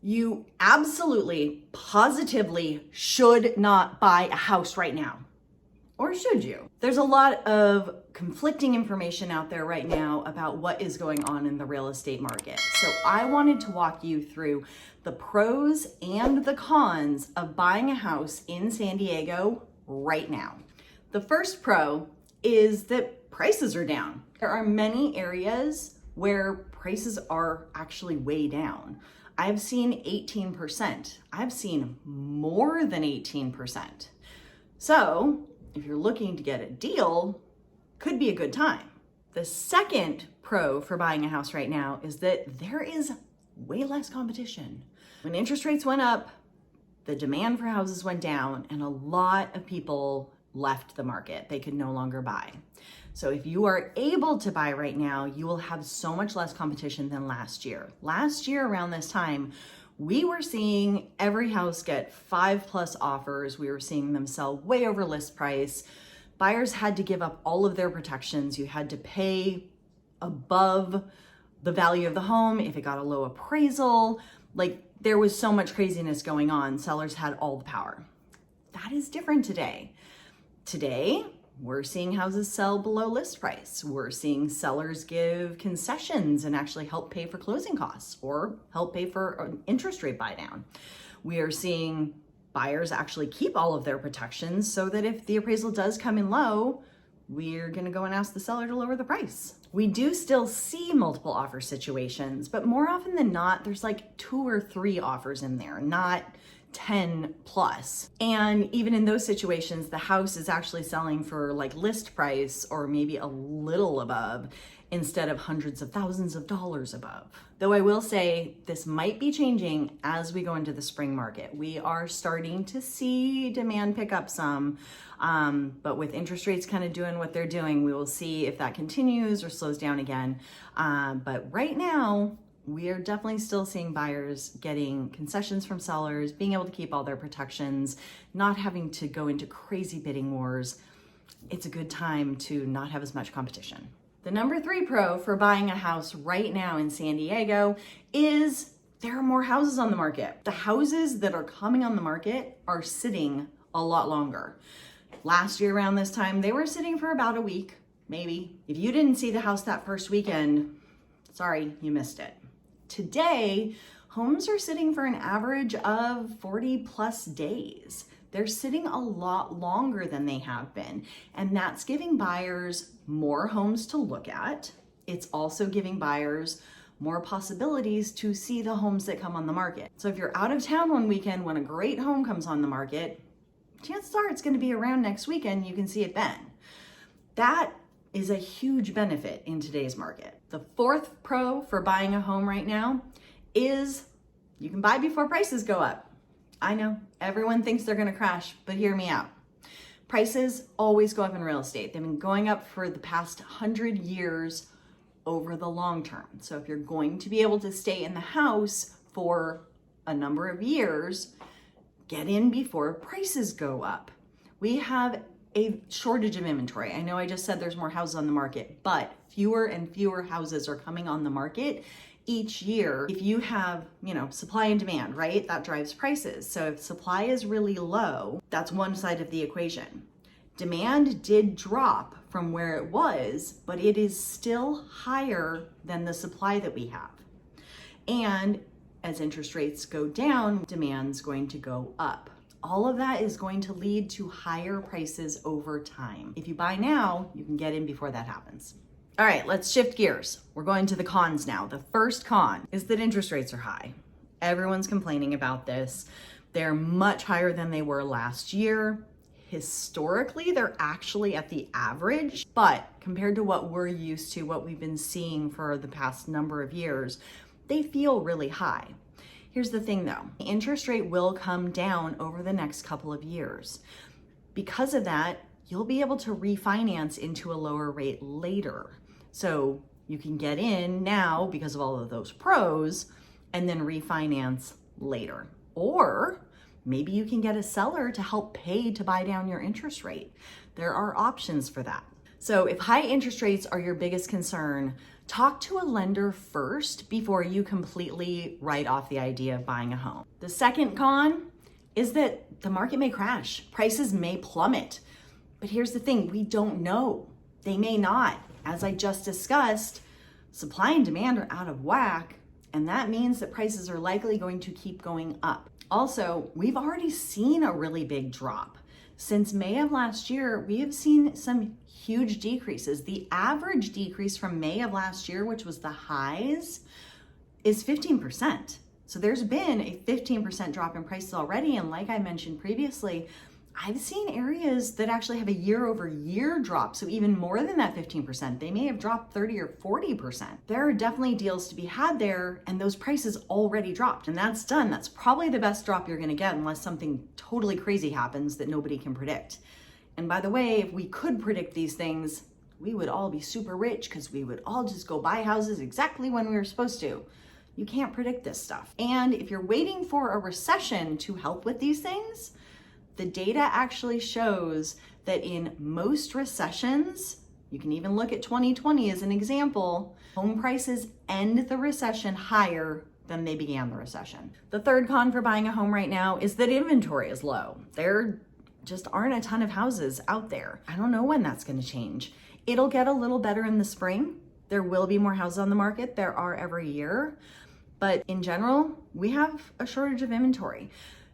You absolutely, positively should not buy a house right now. Or should you? There's a lot of conflicting information out there right now about what is going on in the real estate market. So I wanted to walk you through the pros and the cons of buying a house in San Diego right now. The first pro is that prices are down. There are many areas where prices are actually way down. I've seen 18%. I've seen more than 18%. So if you're looking to get a deal, could be a good time. The second pro for buying a house right now is that there is way less competition. When interest rates went up, the demand for houses went down and a lot of people left the market. They could no longer buy. So if you are able to buy right now, you will have so much less competition than last year. Last year around this time, we were seeing every house get 5+ offers. We were seeing them sell way over list price. Buyers had to give up all of their protections. You had to pay above the value of the home if it got a low appraisal. Like, there was so much craziness going on. Sellers had all the power. That is different today. Today, we're seeing houses sell below list price. We're seeing sellers give concessions and actually help pay for closing costs or help pay for an interest rate buy down. We are seeing buyers actually keep all of their protections so that if the appraisal does come in low, we're gonna go and ask the seller to lower the price. We do still see multiple offer situations, but more often than not, there's like 2 or 3 offers in there, not 10+. And even in those situations, the house is actually selling for like list price or maybe a little above instead of hundreds of thousands of dollars above. Though I will say this might be changing as we go into the spring market. We are starting to see demand pick up some, but with interest rates kind of doing what they're doing, we will see if that continues or slows down again. But right now, we are definitely still seeing buyers getting concessions from sellers, being able to keep all their protections, not having to go into crazy bidding wars. It's a good time to not have as much competition. The number 3 pro for buying a house right now in San Diego is there are more houses on the market. The houses that are coming on the market are sitting a lot longer. Last year around this time, they were sitting for about a week, maybe. If you didn't see the house that first weekend, sorry, you missed it. Today, homes are sitting for an average of 40+ days. They're sitting a lot longer than they have been, and that's giving buyers more homes to look at. It's also giving buyers more possibilities to see the homes that come on the market. So if you're out of town one weekend when a great home comes on the market, chances are it's going to be around next weekend. You can see it then. That is a huge benefit in today's market. The fourth pro for buying a home right now is you can buy before prices go up. I know everyone thinks they're gonna crash, but hear me out. Prices always go up in real estate. They've been going up for the past 100 years over the long term. So if you're going to be able to stay in the house for a number of years, get in before prices go up. We have a shortage of inventory. I know I just said there's more houses on the market, but fewer and fewer houses are coming on the market each year. If you have, supply and demand, right? That drives prices. So if supply is really low, that's one side of the equation. Demand did drop from where it was, but it is still higher than the supply that we have. And as interest rates go down, demand's going to go up. All of that is going to lead to higher prices over time. If you buy now, you can get in before that happens. All right, let's shift gears. We're going to the cons now. The first con is that interest rates are high. Everyone's complaining about this. They're much higher than they were last year. Historically, they're actually at the average, but compared to what we're used to, what we've been seeing for the past number of years, they feel really high. Here's the thing though, the interest rate will come down over the next couple of years. Because of that, you'll be able to refinance into a lower rate later. So you can get in now because of all of those pros and then refinance later. Or maybe you can get a seller to help pay to buy down your interest rate. There are options for that. So if high interest rates are your biggest concern, Talk to a lender first before you completely write off the idea of buying a home. The second con is that the market may crash, prices may plummet. But here's the thing, we don't know. They may not. As I just discussed, supply and demand are out of whack, and that means that prices are likely going to keep going up. Also, we've already seen a really big drop. Since May of last year, we have seen some huge decreases. The average decrease from May of last year, which was the highs, is 15%. So there's been a 15% drop in prices already. And like I mentioned previously, I've seen areas that actually have a year-over-year drop. So even more than that 15%, they may have dropped 30 or 40%. There are definitely deals to be had there, and those prices already dropped, and that's done. That's probably the best drop you're gonna get unless something totally crazy happens that nobody can predict. And by the way, if we could predict these things, we would all be super rich because we would all just go buy houses exactly when we were supposed to. You can't predict this stuff. And if you're waiting for a recession to help with these things, the data actually shows that in most recessions, you can even look at 2020 as an example, home prices end the recession higher than they began the recession. The third con for buying a home right now is that inventory is low. There just aren't a ton of houses out there. I don't know when that's gonna change. It'll get a little better in the spring. There will be more houses on the market. There are every year. But in general, we have a shortage of inventory.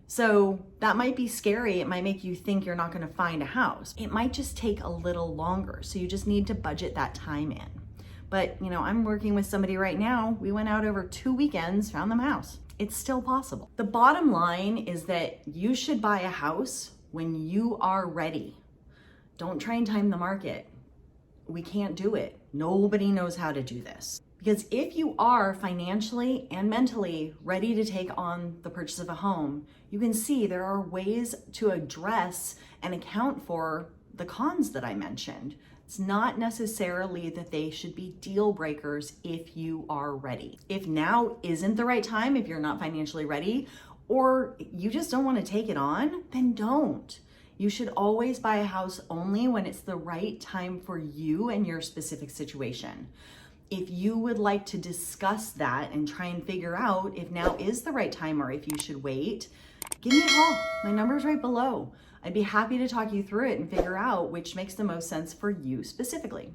So that might be scary. It might make you think you're not gonna find a house. It might just take a little longer. So you just need to budget that time in. But I'm working with somebody right now. We went out over 2 weekends, found them a house. It's still possible. The bottom line is that you should buy a house when you are ready. Don't try and time the market. We can't do it. Nobody knows how to do this. Because if you are financially and mentally ready to take on the purchase of a home, you can see there are ways to address and account for the cons that I mentioned. It's not necessarily that they should be deal breakers if you are ready. If now isn't the right time, if you're not financially ready, or you just don't want to take it on, then don't. You should always buy a house only when it's the right time for you and your specific situation. If you would like to discuss that and try and figure out if now is the right time or if you should wait, give me a call. My number's right below. I'd be happy to talk you through it and figure out which makes the most sense for you specifically.